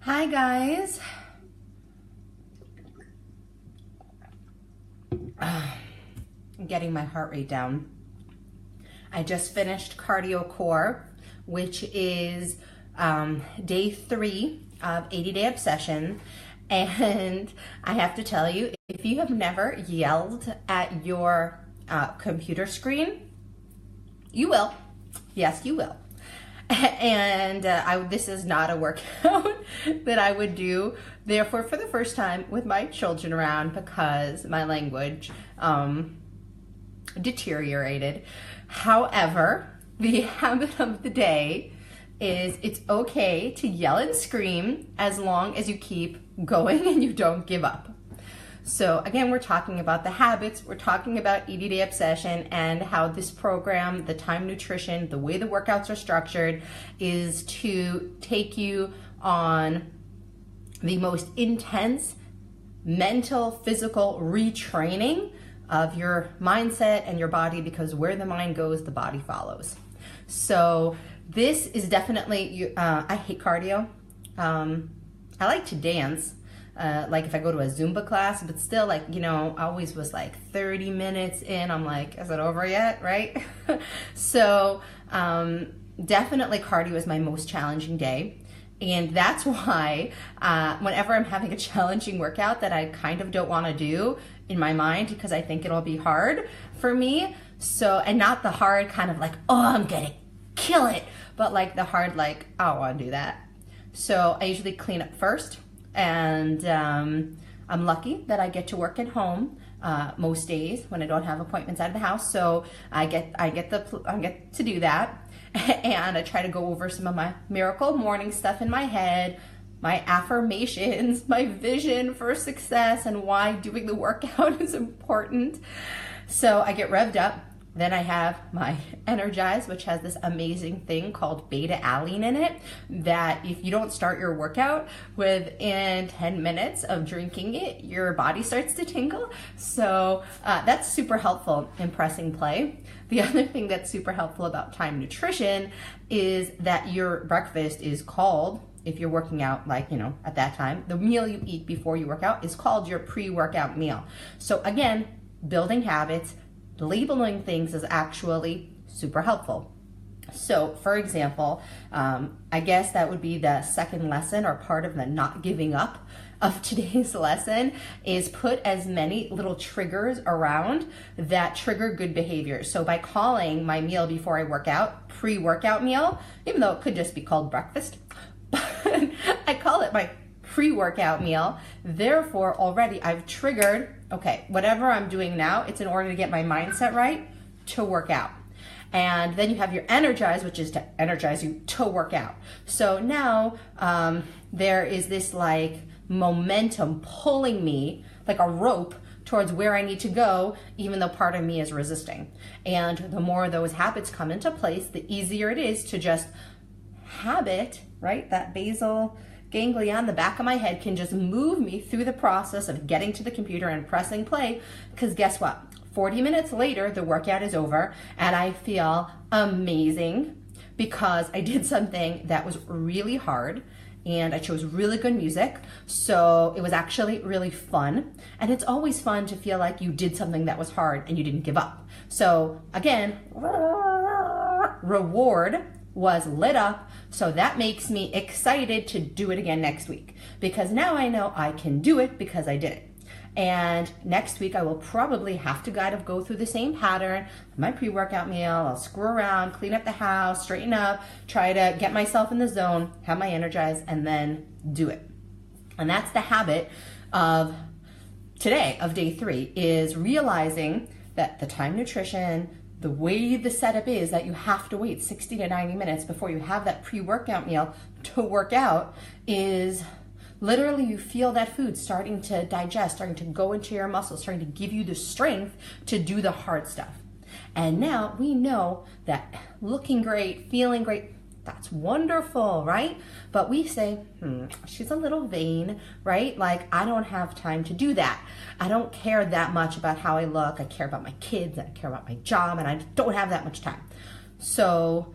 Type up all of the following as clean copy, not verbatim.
Hi guys. I'm getting my heart rate down. I just finished Cardio Core, which is day 3 of 80-Day Obsession. And I have to tell you, if you have never yelled at your computer screen, you will. Yes, you will. And this is not a workout that I would do, therefore, for the first time with my children around, because my language deteriorated. However, the habit of the day is it's okay to yell and scream as long as you keep going and you don't give up. So again, we're talking about the habits, we're talking about 80-Day Obsession, and how this program, the Time Nutrition, the way the workouts are structured, is to take you on the most intense mental, physical retraining of your mindset and your body, because where the mind goes, the body follows. So this is definitely, I hate cardio. I like to dance. Like if I go to a Zumba class, but still, like, you know, I always was like 30 minutes in, I'm like, is it over yet, right? So definitely cardio is my most challenging day. And that's why whenever I'm having a challenging workout that I kind of don't want to do in my mind, because I think it'll be hard for me. So, and not the hard kind of like, oh, I'm gonna kill it, but like the hard, like, I don't want to do that. So I usually clean up first. And I'm lucky that I get to work at home most days when I don't have appointments out of the house. So I get to do that, and I try to go over some of my miracle morning stuff in my head, my affirmations, my vision for success, and why doing the workout is important. So I get revved up. Then I have my Energize, which has this amazing thing called beta-alanine in it, that if you don't start your workout within 10 minutes of drinking it, your body starts to tingle. So that's super helpful in pressing play. The other thing that's super helpful about Time Nutrition is that your breakfast is called, if you're working out, like, you know, at that time, the meal you eat before you work out is called your pre-workout meal. So again, building habits, labeling things is actually super helpful. So for example, I guess that would be the second lesson, or part of the not giving up of today's lesson, is put as many little triggers around that trigger good behavior. So by calling my meal before I work out pre-workout meal, even though it could just be called breakfast, but I call it my pre-workout meal. Therefore, already I've triggered, okay, whatever I'm doing now, it's in order to get my mindset right to work out. And then you have your Energize, which is to energize you to work out. So now there is this like momentum pulling me like a rope towards where I need to go, even though part of me is resisting. And the more those habits come into place, the easier it is to just habit, right? That basal ganglion, the back of my head, can just move me through the process of getting to the computer and pressing play, because guess what? 40 minutes later, the workout is over, and I feel amazing because I did something that was really hard, and I chose really good music, so it was actually really fun. And it's always fun to feel like you did something that was hard and you didn't give up. So again, reward was lit up, so that makes me excited to do it again next week, because now I know I can do it because I did it. And next week I will probably have to kind of go through the same pattern, my pre-workout meal, I'll screw around, clean up the house, straighten up, try to get myself in the zone, have my Energize, and then do it. And that's the habit of today, of day 3, is realizing that the Time Nutrition, the way the setup is that you have to wait 60 to 90 minutes before you have that pre-workout meal to work out, is literally you feel that food starting to digest, starting to go into your muscles, starting to give you the strength to do the hard stuff. And now we know that looking great, feeling great, that's wonderful, right? But we say, she's a little vain, right? Like, I don't have time to do that. I don't care that much about how I look. I care about my kids, I care about my job, and I don't have that much time. So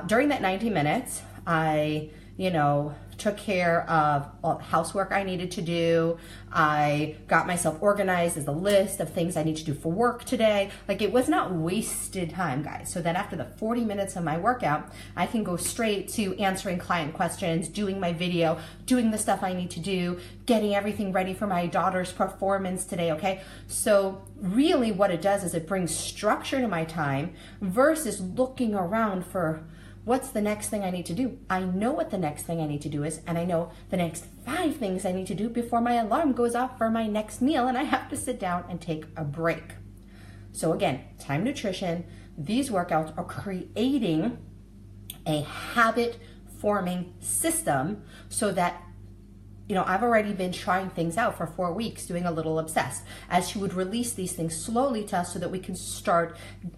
during that 90 minutes, I you know, took care of all the housework I needed to do. I got myself organized as a list of things I need to do for work today. Like, it was not wasted time, guys. So that after the 40 minutes of my workout, I can go straight to answering client questions, doing my video, doing the stuff I need to do, getting everything ready for my daughter's performance today, okay? So really what it does is it brings structure to my time versus looking around for what's the next thing I need to do. I know what the next thing I need to do is, and I know the next 5 things I need to do before my alarm goes off for my next meal, and I have to sit down and take a break. So again, Time Nutrition, these workouts are creating a habit forming system so that, you know, I've already been trying things out for 4 weeks, doing a little obsessed, as she would release these things slowly to us so that we can start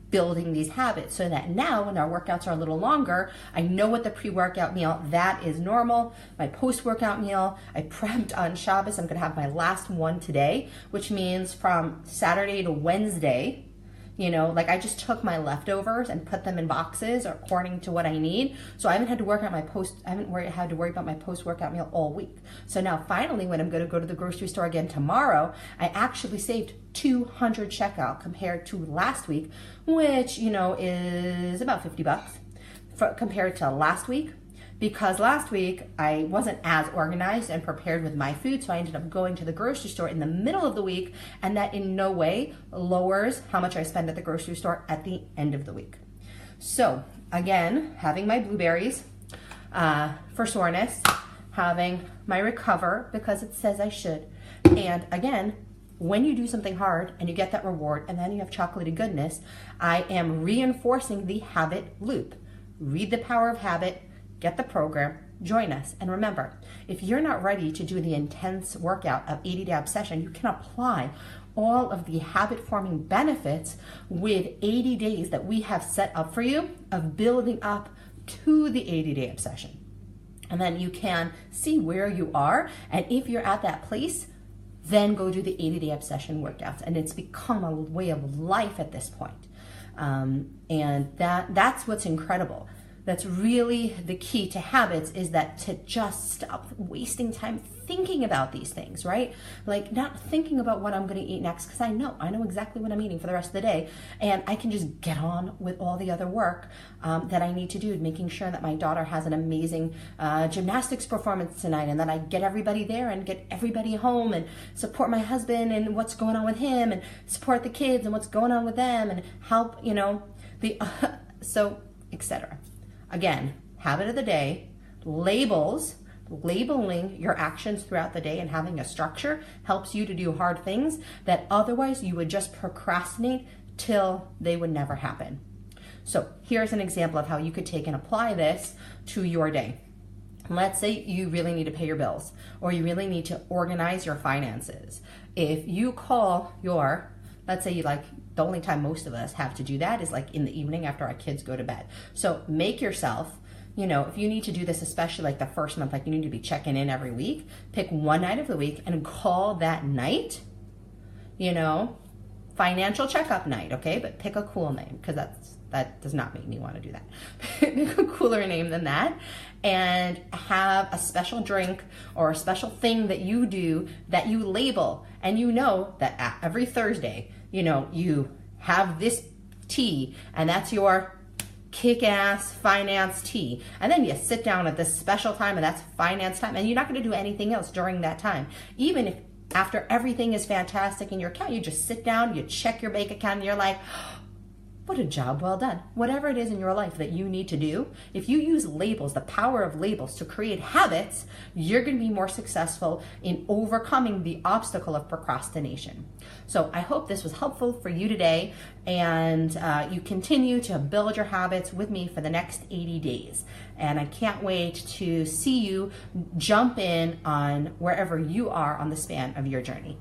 building these habits, so that now when our workouts are a little longer, I know what the pre-workout meal, that is normal. My post-workout meal, I prepped on Shabbos. I'm gonna have my last one today, which means from Saturday to Wednesday, you know, like I just took my leftovers and put them in boxes according to what I need. So I haven't had to work on my had to worry about my post-workout meal all week. So now finally, when I'm gonna go to the grocery store again tomorrow, I actually saved 200 shekel compared to last week, which, you know, is about 50 bucks compared to last week. Because last week I wasn't as organized and prepared with my food, so I ended up going to the grocery store in the middle of the week, and that in no way lowers how much I spend at the grocery store at the end of the week. So again, having my blueberries for soreness, having my Recover because it says I should, and again, when you do something hard and you get that reward and then you have chocolatey goodness, I am reinforcing the habit loop. Read The Power of Habit, get the program, join us. And remember, if you're not ready to do the intense workout of 80-day obsession, you can apply all of the habit forming benefits with 80 days that we have set up for you of building up to the 80-day obsession. And then you can see where you are. And if you're at that place, then go do the 80-day obsession workouts. And it's become a way of life at this point. And that's what's incredible. That's really the key to habits, is that to just stop wasting time thinking about these things, right? Like not thinking about what I'm going to eat next, because I know exactly what I'm eating for the rest of the day, and I can just get on with all the other work that I need to do, making sure that my daughter has an amazing gymnastics performance tonight, and that I get everybody there and get everybody home and support my husband and what's going on with him, and support the kids and what's going on with them, and help, you know, so etc. Again, habit of the day, labeling your actions throughout the day and having a structure helps you to do hard things that otherwise you would just procrastinate till they would never happen. So here's an example of how you could take and apply this to your day. Let's say you really need to pay your bills, or you really need to organize your finances. If you call your, let's say you the only time most of us have to do that is like in the evening after our kids go to bed. So make yourself, you know, if you need to do this, especially like the first month, like you need to be checking in every week, pick one night of the week and call that night, you know, financial checkup night, okay? But pick a cool name, because that does not make me want to do that. Pick a cooler name than that, and have a special drink or a special thing that you do that you label, and you know that every Thursday, you know, you have this tea, and that's your kick-ass finance tea. And then you sit down at this special time, and that's finance time, and you're not going to do anything else during that time. Even if after everything is fantastic in your account, you just sit down, you check your bank account, and you're like, what a job well done. Whatever it is in your life that you need to do, if you use labels, the power of labels to create habits, you're going to be more successful in overcoming the obstacle of procrastination. So I hope this was helpful for you today, and you continue to build your habits with me for the next 80 days. And I can't wait to see you jump in on wherever you are on the span of your journey.